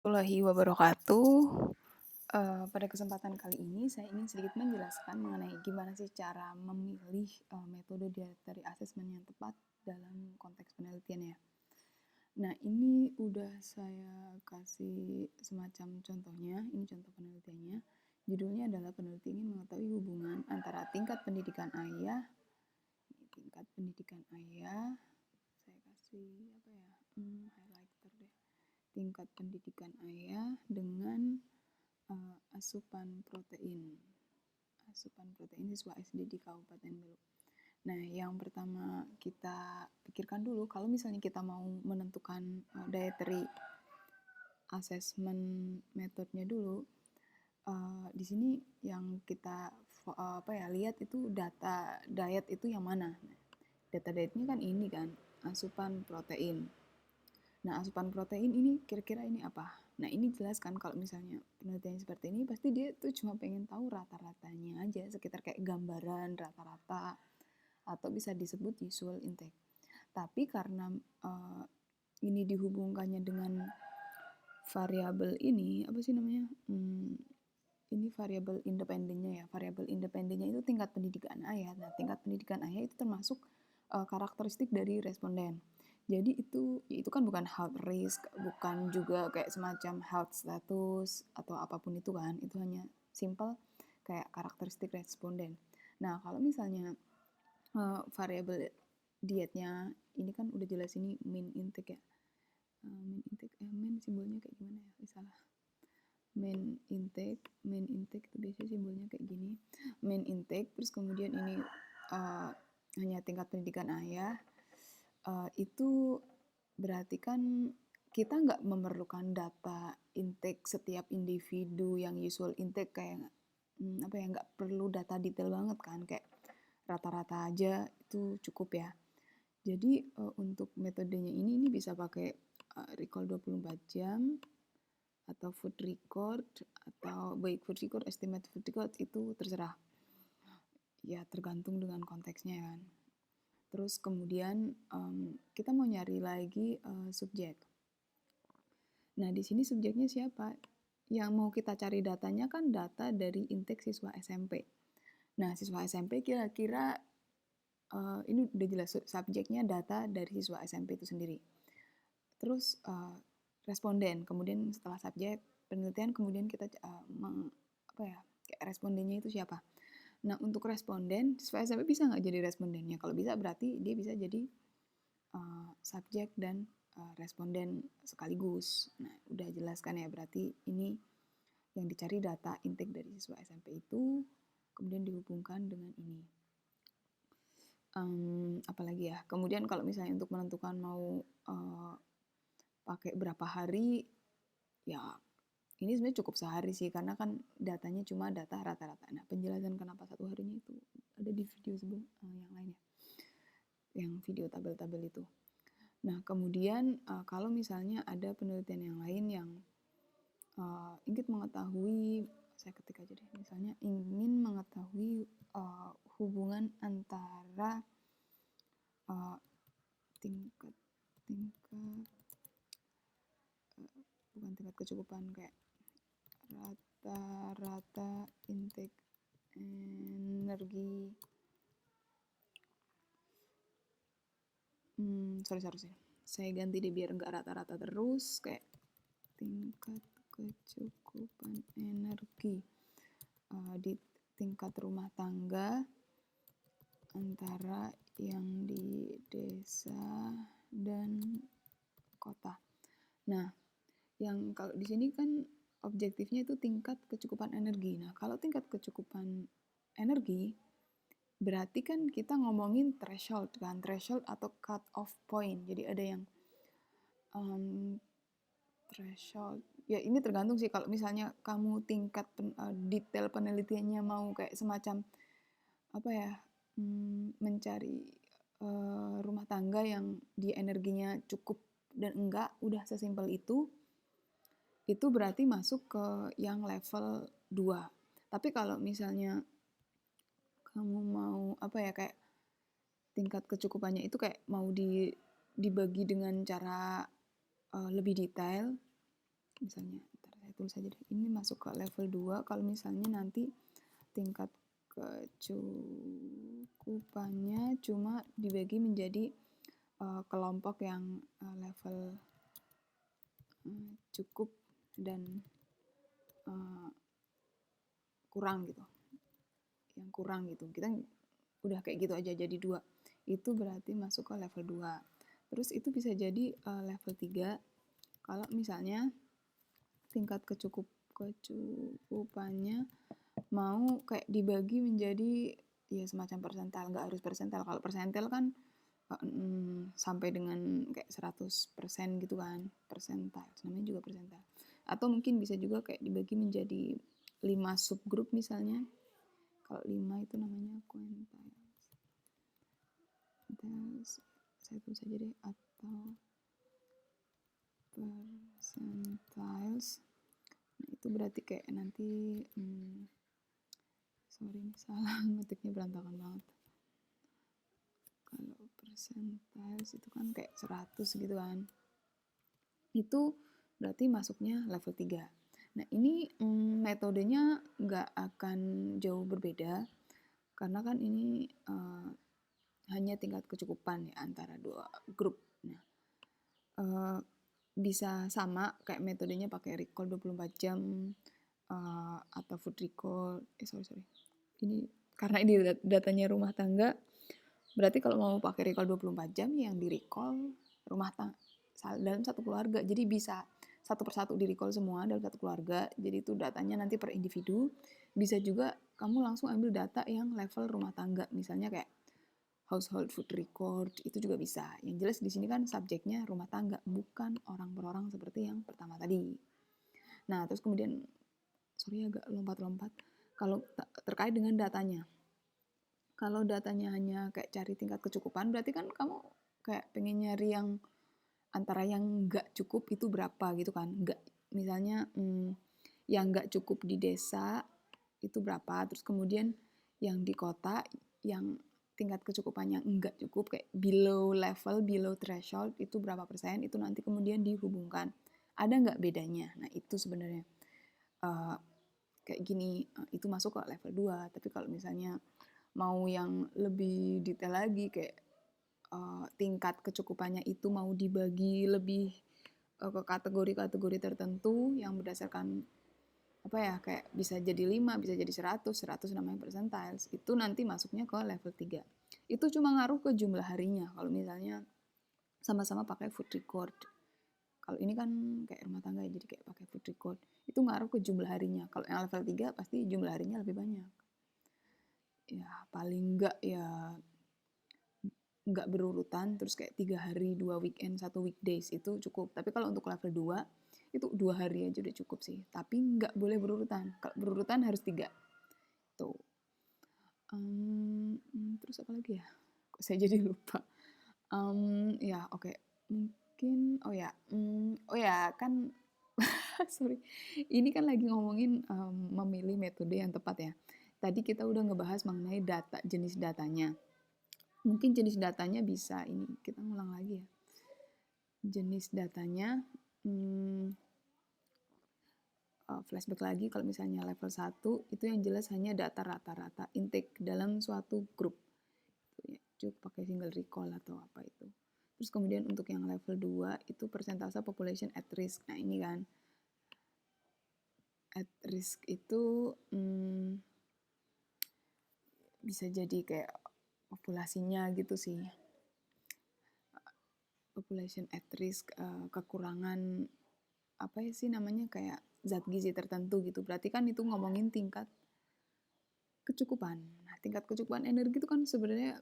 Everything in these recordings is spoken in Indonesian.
Warahmatullahi wabarakatuh. Pada kesempatan kali ini saya ingin sedikit menjelaskan mengenai gimana sih cara memilih metode dari asesmen yang tepat dalam konteks penelitian ya. Nah, ini udah saya kasih semacam contohnya, ini contoh penelitiannya. Judulnya adalah peneliti ingin mengetahui hubungan antara tingkat pendidikan ayah, saya kasih apa ya, highlighter deh. Tingkat pendidikan ayah dengan asupan protein siswa SD di Kabupaten Beluk. Nah, yang pertama kita pikirkan dulu kalau misalnya kita mau menentukan dietary assessment metodenya dulu, di sini yang kita lihat itu data diet itu yang mana. Data dietnya kan ini kan, asupan protein. Nah, asupan protein ini kira-kira ini apa? Nah, ini jelaskan kalau misalnya penelitian seperti ini, pasti dia tuh cuma pengen tahu rata-ratanya aja, sekitar kayak gambaran rata-rata, atau bisa disebut usual intake. Tapi karena ini dihubungkannya dengan variabel ini, apa sih namanya? Ini variabel independennya ya. Variabel independennya itu tingkat pendidikan ayah. Nah, tingkat pendidikan ayah itu termasuk karakteristik dari responden. Jadi itu kan bukan health risk, bukan juga kayak semacam health status atau apapun itu kan. Itu hanya simple kayak karakteristik responden. Nah, kalau misalnya variabel dietnya ini kan udah jelas ini mean intake ya. Mean simbolnya kayak gimana ya? Misalnya main intake itu biasanya simbolnya kayak gini. Main intake, terus kemudian ini hanya tingkat pendidikan ayah. Itu berarti kan kita nggak memerlukan data intake setiap individu yang usual intake kayak nggak perlu data detail banget kan, kayak rata-rata aja itu cukup ya. Jadi untuk metodenya ini bisa pakai recall 24 jam atau food record, atau baik food record, estimate food record itu terserah. Ya tergantung dengan konteksnya kan. Terus kemudian kita mau nyari lagi subjek. Nah, di sini subjeknya siapa? Yang mau kita cari datanya kan data dari intake siswa SMP. Nah, siswa SMP kira-kira ini udah jelas subjeknya data dari siswa SMP itu sendiri. Terus responden, kemudian setelah subjek penelitian, kemudian kita kayak respondennya itu siapa. Nah, untuk responden, siswa SMP bisa nggak jadi respondennya? Kalau bisa berarti dia bisa jadi subjek dan responden sekaligus. Nah, udah jelaskan ya, berarti ini yang dicari data intake dari siswa SMP itu, kemudian dihubungkan dengan ini. Apalagi ya, kemudian kalau misalnya untuk menentukan mau pakai berapa hari, ya ini sebenarnya cukup sehari sih, karena kan datanya cuma data rata-rata. Nah, penjelasan kenapa 1 harinya itu ada di video sebelum yang lainnya, yang video tabel-tabel itu. Nah, kemudian kalau misalnya ada penelitian yang lain yang ingin mengetahui, saya ketik aja deh, misalnya ingin mengetahui hubungan antara tingkat bukan tingkat kecukupan, kayak rata-rata intake energi. Sorry. Saya ganti deh biar nggak rata-rata terus, kayak tingkat kecukupan energi di tingkat rumah tangga antara yang di desa dan kota. Nah, yang kalau di sini kan objektifnya itu tingkat kecukupan energi. Nah, kalau tingkat kecukupan energi berarti kan kita ngomongin threshold kan, threshold atau cut off point. Jadi ada yang threshold. Ya ini tergantung sih, kalau misalnya kamu tingkat detail penelitiannya mau kayak semacam apa ya, mencari rumah tangga yang di energinya cukup dan enggak, udah sesimpel itu berarti masuk ke yang level 2. Tapi kalau misalnya kamu mau kayak tingkat kecukupannya itu kayak mau dibagi dengan cara lebih detail, misalnya ntar saya tulis aja deh, ini masuk ke level 2 kalau misalnya nanti tingkat kecukupannya cuma dibagi menjadi kelompok yang level cukup dan kurang gitu, yang kurang gitu, kita udah kayak gitu aja jadi 2, itu berarti masuk ke level 2. Terus itu bisa jadi level 3 kalau misalnya tingkat kecukupannya mau kayak dibagi menjadi ya semacam persentil, nggak harus persentil. Kalau persentil kan sampai dengan kayak 100% gitu kan, persentil, namanya juga persentil. Atau mungkin bisa juga kayak dibagi menjadi 5 subgroup misalnya. Kalau 5 itu namanya quintiles. Saya tulis aja deh, atau percentiles. Nah, itu berarti kayak nanti sorry nih salah ngetiknya berantakan banget. Kalau percentiles itu kan kayak 100 gitu kan. Itu berarti masuknya level 3. Nah, ini metodenya nggak akan jauh berbeda karena kan ini hanya tingkat kecukupan ya antara 2 grup. Nah, bisa sama kayak metodenya pakai recall 24 jam atau food recall. Sorry. Ini karena ini datanya rumah tangga, berarti kalau mau pakai recall 24 jam yang di recall rumah tangga dalam satu keluarga. Jadi bisa satu persatu di recall semua dalam satu keluarga. Jadi itu datanya nanti per individu. Bisa juga kamu langsung ambil data yang level rumah tangga, misalnya kayak household food record, itu juga bisa. Yang jelas di sini kan subjeknya rumah tangga, bukan orang per orang seperti yang pertama tadi. Nah, terus kemudian, sorry agak lompat-lompat, kalau terkait dengan datanya. Kalau datanya hanya kayak cari tingkat kecukupan, berarti kan kamu kayak pengen nyari yang antara yang nggak cukup itu berapa gitu kan. Nggak, misalnya yang nggak cukup di desa itu berapa, terus kemudian yang di kota yang tingkat kecukupannya enggak cukup kayak below level, below threshold itu berapa persen, itu nanti kemudian dihubungkan. Ada nggak bedanya? Nah, itu sebenarnya kayak gini, itu masuk ke level 2. Tapi kalau misalnya mau yang lebih detail lagi kayak tingkat kecukupannya itu mau dibagi lebih ke kategori-kategori tertentu yang berdasarkan apa ya, kayak bisa jadi 5, bisa jadi 100 namanya percentiles, itu nanti masuknya ke level 3. Itu cuma ngaruh ke jumlah harinya, kalau misalnya sama-sama pakai food record. Kalau ini kan kayak rumah tangga, jadi kayak pakai food record, itu ngaruh ke jumlah harinya. Kalau yang level 3 pasti jumlah harinya lebih banyak. Ya paling enggak ya nggak berurutan, terus kayak 3 hari, 2 weekend, 1 weekdays, itu cukup. Tapi kalau untuk level 2, itu 2 hari aja udah cukup sih. Tapi nggak boleh berurutan. Kalau berurutan harus 3. Tuh. Terus apa lagi ya? Kok saya jadi lupa. Ya oke. Mungkin, oh ya kan, sorry. Ini kan lagi ngomongin memilih metode yang tepat ya. Tadi kita udah ngebahas mengenai data, jenis datanya. Mungkin jenis datanya bisa ini, kita ngulang lagi ya. Jenis datanya, flashback lagi, kalau misalnya level 1, itu yang jelas hanya data rata-rata intake dalam suatu grup. Cukup pakai single recall atau apa itu. Terus kemudian untuk yang level 2, itu persentase population at risk. Nah ini kan, at risk itu bisa jadi kayak populasinya gitu sih. Population at risk, kekurangan apa sih namanya, kayak zat gizi tertentu gitu. Berarti kan itu ngomongin tingkat kecukupan. Nah, tingkat kecukupan energi itu kan sebenarnya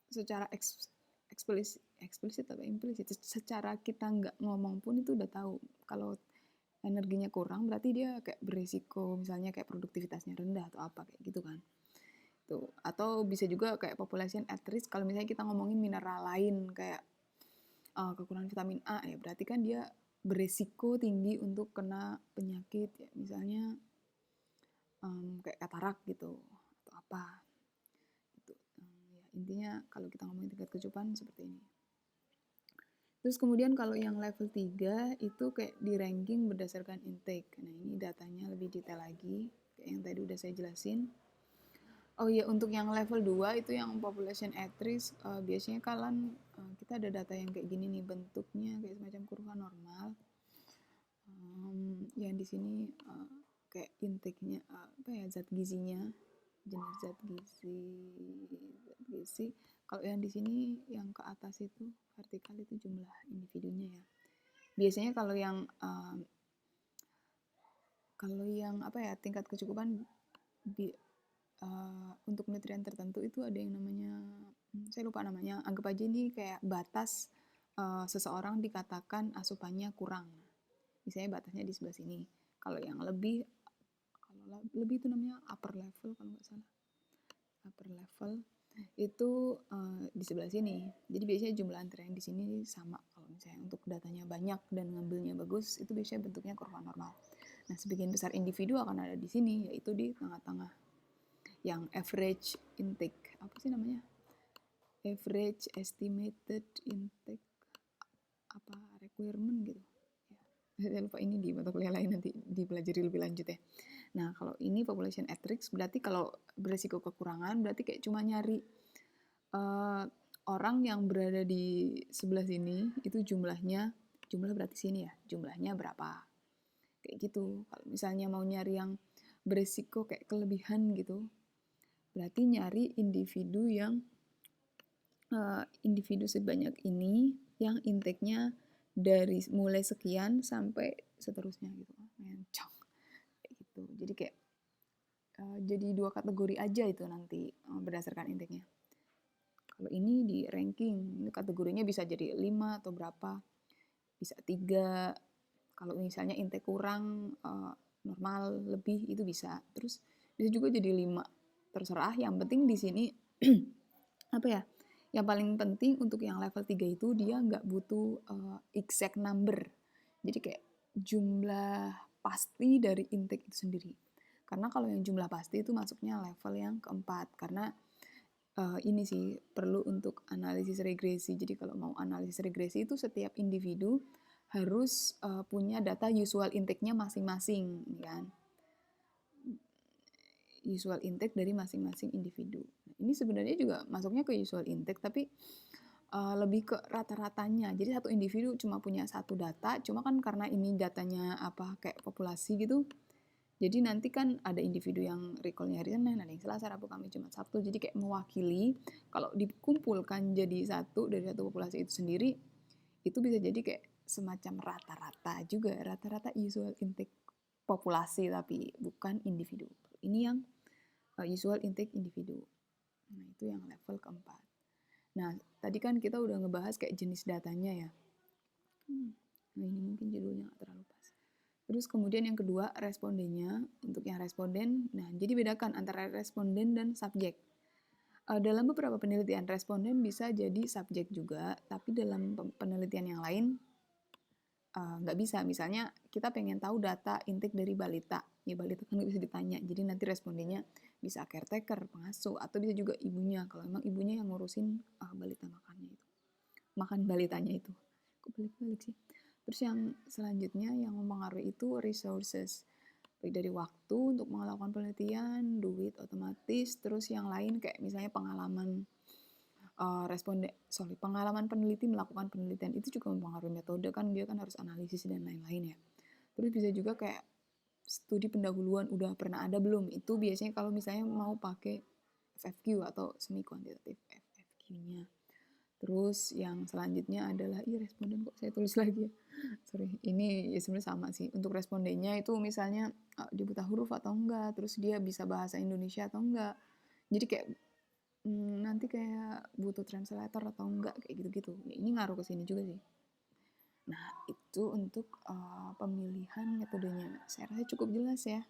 secara eksplisit atau implisit, secara kita nggak ngomong pun itu udah tahu kalau energinya kurang berarti dia kayak berisiko, misalnya kayak produktivitasnya rendah atau apa kayak gitu kan. Tuh. Atau bisa juga kayak population at risk kalau misalnya kita ngomongin mineral lain kayak kekurangan vitamin A, ya berarti kan dia beresiko tinggi untuk kena penyakit ya, misalnya kayak katarak gitu atau apa gitu. Ya, intinya kalau kita ngomongin tingkat kecukupan seperti ini. Terus kemudian kalau yang level 3 itu kayak di ranking berdasarkan intake. Nah, ini datanya lebih detail lagi, kayak yang tadi udah saya jelasin. Oh iya, untuk yang level 2 itu yang population at risk, biasanya kalian kita ada data yang kayak gini nih, bentuknya kayak semacam kurva normal. Yang di sini kayak intake-nya apa ya, zat gizinya, jenis zat gizi. Kalau yang di sini yang ke atas itu vertikal itu jumlah individunya ya. Biasanya kalau yang apa ya, tingkat kecukupan untuk nutrien tertentu itu ada yang namanya, saya lupa namanya, anggap aja ini kayak batas seseorang dikatakan asupannya kurang. Misalnya batasnya di sebelah sini. Kalau yang lebih itu namanya upper level kalau nggak salah. Upper level itu di sebelah sini. Jadi biasanya jumlah antara yang di sini sama. Kalau misalnya untuk datanya banyak dan ngambilnya bagus, itu biasanya bentuknya kurva normal. Nah, sebagian besar individu akan ada di sini, yaitu di tengah-tengah. Yang average intake, apa sih namanya? Average estimated intake, apa requirement gitu. Saya lupa, ini di mata kuliah lain nanti dipelajari lebih lanjut ya. Nah, kalau ini population at risk, berarti kalau beresiko kekurangan, berarti kayak cuma nyari orang yang berada di sebelah sini, itu jumlah berarti sini ya, jumlahnya berapa. Kayak gitu. Kalau misalnya mau nyari yang beresiko kayak kelebihan gitu, berarti nyari individu sebanyak ini yang intake-nya dari mulai sekian sampai seterusnya gitu. Mencong. Kayak gitu. Jadi kayak jadi 2 kategori aja itu nanti berdasarkan intake-nya. Kalau ini di ranking, ini kategorinya bisa jadi 5 atau berapa, bisa 3. Kalau misalnya intake kurang, normal, lebih, itu bisa. Terus bisa juga jadi 5. Terserah, yang penting di sini apa ya, yang paling penting untuk yang level 3 itu dia nggak butuh exact number. Jadi kayak jumlah pasti dari intake itu sendiri. Karena kalau yang jumlah pasti itu masuknya level yang keempat. Karena ini sih perlu untuk analisis regresi. Jadi kalau mau analisis regresi itu setiap individu harus punya data usual intake-nya masing-masing, kan? Usual intake dari masing-masing individu. Ini sebenarnya juga masuknya ke usual intake, tapi lebih ke rata-ratanya. Jadi satu individu cuma punya satu data, cuma kan karena ini datanya apa kayak populasi gitu. Jadi nanti kan ada individu yang recall-nya hari Senin, ada yang Selasa, Rabu, Kamis, Jumat, Sabtu. Jadi kayak mewakili, kalau dikumpulkan jadi satu dari satu populasi itu sendiri, itu bisa jadi kayak semacam rata-rata juga, rata-rata usual intake populasi tapi bukan individu. Ini yang usual intake individu. Nah, itu yang level keempat. Nah, tadi kan kita udah ngebahas kayak jenis datanya ya. Nah, ini mungkin judulnya nggak terlalu pas. Terus kemudian yang kedua, respondennya. Untuk yang responden, nah jadi bedakan antara responden dan subjek. Dalam beberapa penelitian, responden bisa jadi subjek juga, tapi dalam penelitian yang lain nggak bisa. Misalnya kita pengen tahu data intake dari balita, ya balita kan nggak bisa ditanya, jadi nanti respondennya bisa caretaker, pengasuh, atau bisa juga ibunya, kalau emang ibunya yang ngurusin balita makan balitanya itu. Kok balik-balik sih? Terus yang selanjutnya yang mempengaruhi itu resources, baik dari waktu untuk melakukan penelitian, duit otomatis, terus yang lain kayak misalnya pengalaman pengalaman peneliti melakukan penelitian itu juga mempengaruhi metode, kan dia kan harus analisis dan lain-lain ya. Terus bisa juga kayak studi pendahuluan udah pernah ada belum, itu biasanya kalau misalnya mau pakai FFQ atau semi kuantitatif FFQ-nya. Terus yang selanjutnya adalah responden, kok saya tulis lagi ya, sorry, ini ya sebenarnya sama sih. Untuk respondennya itu misalnya dia buta huruf atau enggak, terus dia bisa bahasa Indonesia atau enggak, jadi kayak nanti kayak butuh translator atau enggak, kayak gitu-gitu. Ya, ini ngaruh ke sini juga sih. Nah, itu untuk pemilihan metodenya. Saya rasa cukup jelas ya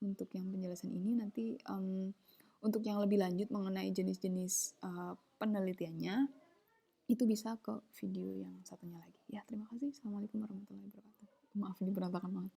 untuk yang penjelasan ini. Nanti untuk yang lebih lanjut mengenai jenis-jenis penelitiannya, itu bisa ke video yang satunya lagi. Ya, terima kasih. Assalamualaikum warahmatullahi wabarakatuh. Maaf, ini berantakan banget.